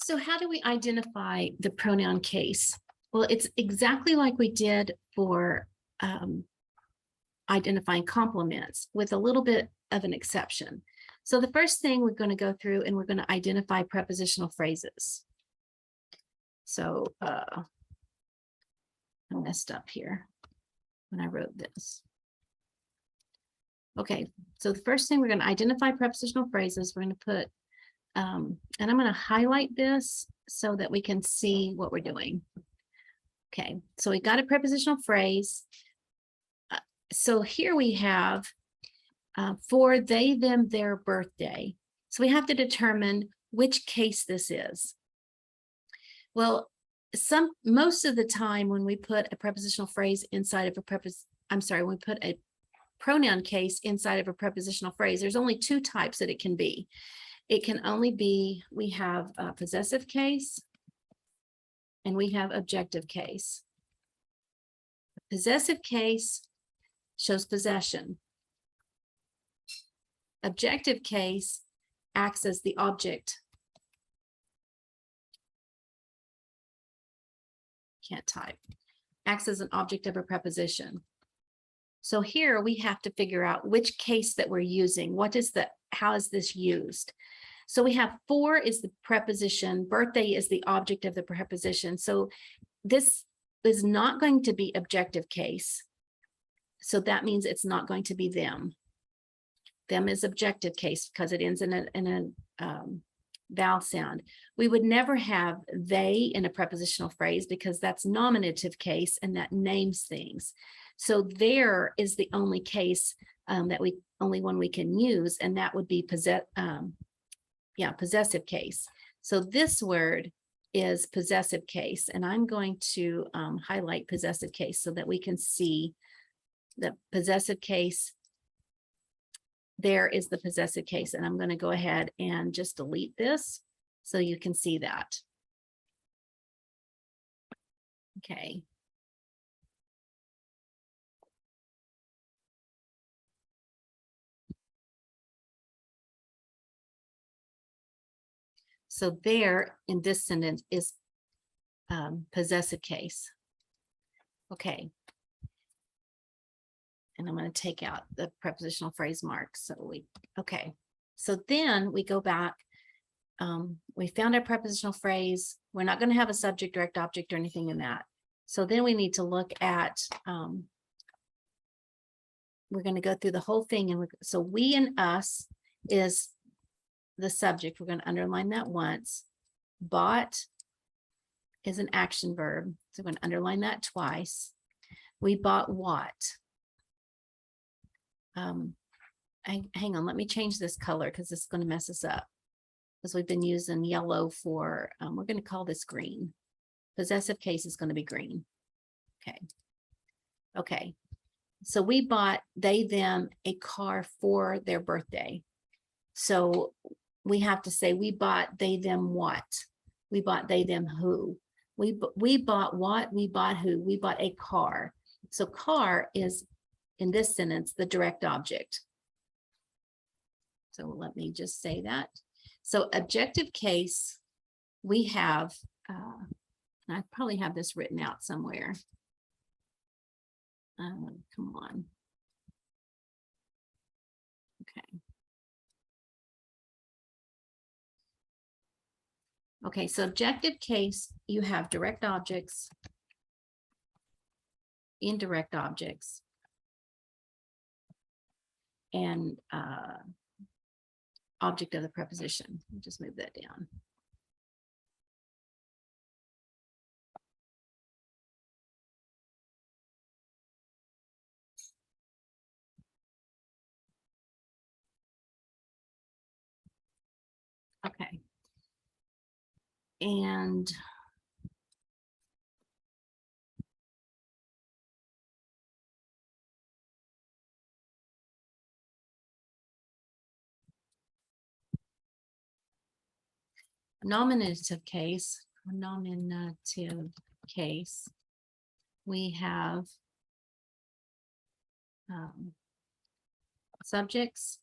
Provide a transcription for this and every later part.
So how do we identify the pronoun case? Well, it's exactly like we did for identifying complements with a little bit of an exception. So the first thing we're going to go through and we're going to identify prepositional phrases. So I messed up here when I wrote this. Okay, so the first thing we're going to identify prepositional phrases, we're going to put, and I'm going to highlight this so that we can see what we're doing. Okay, so we got a prepositional phrase. So here we have for they, them, their birthday. So we have to determine which case this is. Well, most of the time when we put a prepositional phrase inside of a when we put a pronoun case inside of a prepositional phrase, there's only two types that it can be. It can only be, we have a possessive case and we have objective case. Possessive case shows possession. Objective case acts as the object. Can't type. Acts as an object of a preposition. So here we have to figure out which case that we're using. How is this used? So we have for is the preposition, birthday is the object of the preposition. So this is not going to be objective case. So that means it's not going to be them. Them is objective case because it ends in a vowel sound. We would never have they in a prepositional phrase because that's nominative case and that names things. So there is the only case only one we can use, and that would be possessive case. So this word is possessive case, and I'm going to highlight possessive case so that we can see the possessive case. There is the possessive case, and I'm going to go ahead and just delete this so you can see that. Okay. So there in this sentence is possessive case. Okay. And I'm going to take out the prepositional phrase marks. Okay. So then we go back. We found our prepositional phrase. We're not going to have a subject, direct object, or anything in that. So then we need to look at, we're going to go through the whole thing. And so we and us is the subject. We're going to underline that once. Bought is an action verb. So we're going to underline that twice. We bought what? Hang on, let me change this color because it's going to mess us up. Because we've been using yellow for, we're going to call this green. Possessive case is going to be green. Okay. Okay. So we bought they, them a car for their birthday. So we have to say we bought they, them what? We bought they, them who? We bought what? We bought who? We bought a car. So car is, in this sentence, the direct object. So let me just say that. So objective case, we have, I probably have this written out somewhere. Come on. Okay. Okay, so objective case, you have direct objects, indirect objects, and object of the preposition. I'll just move that down. Okay. And nominative case, we have subjects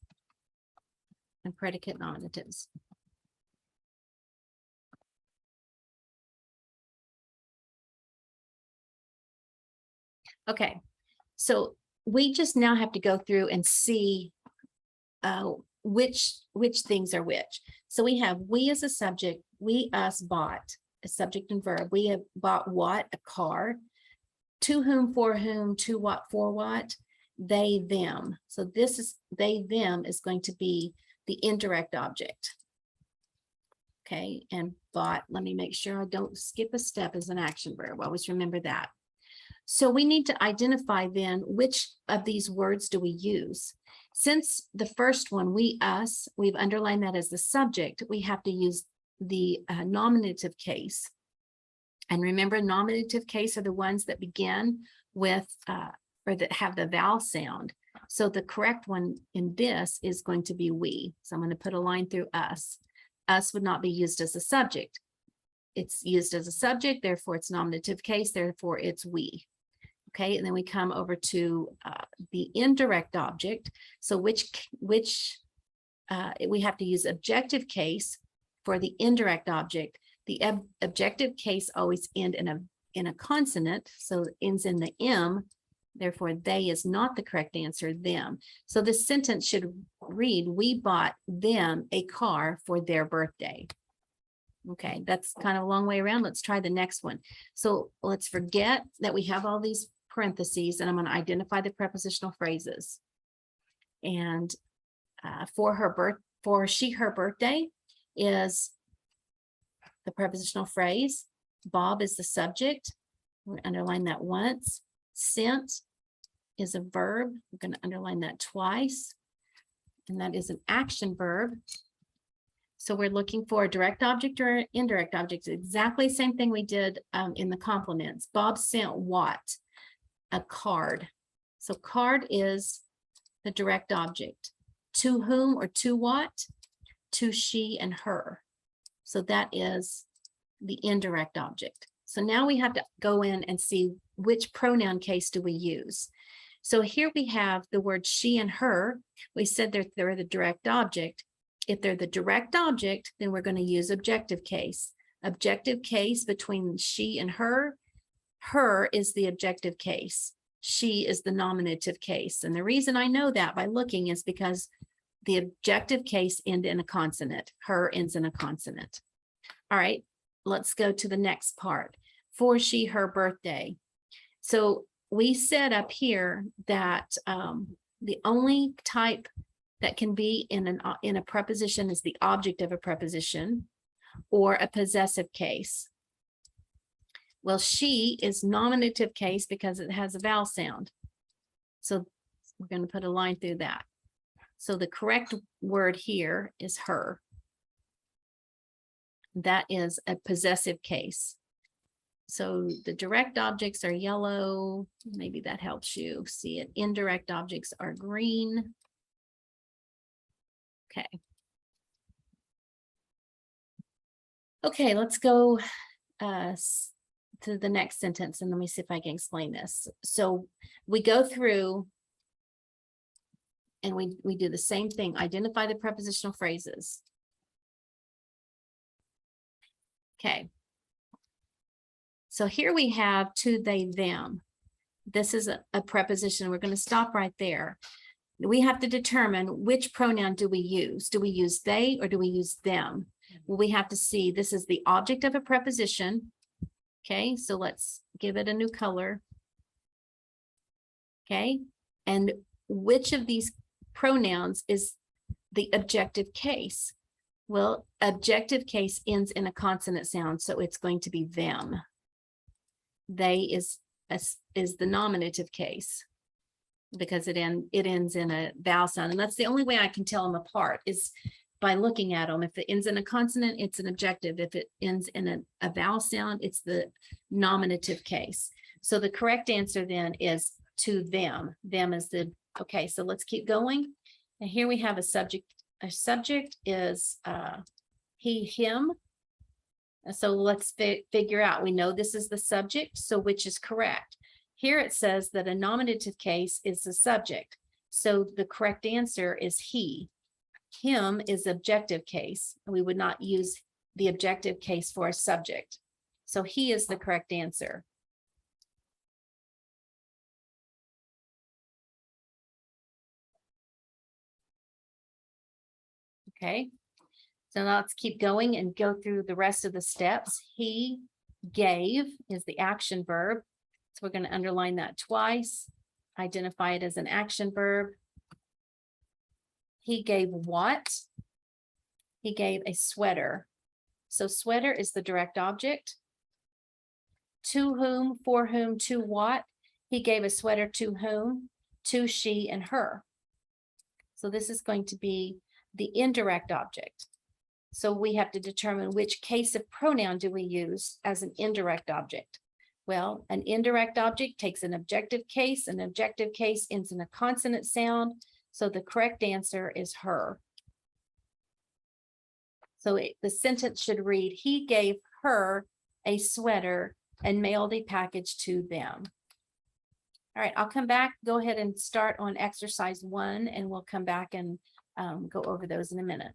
and predicate nominatives. Okay, so we just now have to go through and see which things are which. So we have we as a subject, we, us, bought, a subject and verb. We have bought what? A car. To whom, for whom, to what, for what? They, them. So this is they, them is going to be the indirect object. Okay, and bought, let me make sure I don't skip a step as an action verb. Always remember that. So we need to identify then which of these words do we use. Since the first one, we, us, we've underlined that as the subject, we have to use the nominative case. And remember, nominative case are the ones that begin with, or that have the vowel sound. So the correct one in this is going to be we. So I'm going to put a line through us. Us would not be used as a subject. It's used as a subject, therefore it's nominative case, therefore it's we. Okay, and then we come over to the indirect object. So we have to use objective case for the indirect object. The objective case always end in a consonant, so it ends in the M. Therefore, they is not the correct answer, them. So this sentence should read, we bought them a car for their birthday. Okay, that's kind of a long way around. Let's try the next one. So let's forget that we have all these parentheses, and I'm going to identify the prepositional phrases. And for she, her birthday is the prepositional phrase. Bob is the subject. We're going to underline that once. Sent is a verb. We're going to underline that twice. And that is an action verb. So we're looking for a direct object or an indirect object. Exactly the same thing we did in the complements. Bob sent what? A card. So card is the direct object. To whom or to what? To she and her. So that is the indirect object. So now we have to go in and see which pronoun case do we use. So here we have the word she and her. We said they're the direct object. If they're the direct object, then we're going to use objective case. Objective case between she and her. Her is the objective case. She is the nominative case. And the reason I know that by looking is because the objective case ends in a consonant. Her ends in a consonant. All right, let's go to the next part. For she, her birthday. So we said up here that the only type that can be in a preposition is the object of a preposition or a possessive case. Well, she is nominative case because it has a vowel sound. So we're going to put a line through that. So the correct word here is her. That is a possessive case. So the direct objects are yellow. Maybe that helps you see it. Indirect objects are green. Okay. Okay, let's go to the next sentence and let me see if I can explain this. So we go through and we do the same thing. Identify the prepositional phrases. Okay. So here we have to, they, them. This is a preposition. We're going to stop right there. We have to determine which pronoun do we use. Do we use they or do we use them? Well, we have to see this is the object of a preposition. Okay, so let's give it a new color. Okay, and which of these pronouns is the objective case? Well, objective case ends in a consonant sound, so it's going to be them. They is the nominative case because it ends in a vowel sound, and that's the only way I can tell them apart is by looking at them. If it ends in a consonant, it's an objective. If it ends in a vowel sound, it's the nominative case. So the correct answer then is to them. Them is the, okay, so let's keep going. And here we have a subject. A subject is he, him. So let's figure out, we know this is the subject, so which is correct? Here it says that a nominative case is the subject. So the correct answer is he. Him is objective case. We would not use the objective case for a subject. So he is the correct answer. Okay. So now let's keep going and go through the rest of the steps. He gave is the action verb. So we're going to underline that twice, identify it as an action verb. He gave what? He gave a sweater. So sweater is the direct object. To whom, for whom, to what? He gave a sweater to whom? To she and her. So this is going to be the indirect object. So we have to determine which case of pronoun do we use as an indirect object. Well, an indirect object takes an objective case. An objective case ends in a consonant sound. So the correct answer is her. So the sentence should read, he gave her a sweater and mailed a package to them. All right, I'll come back, go ahead and start on exercise 1, and we'll come back and go over those in a minute.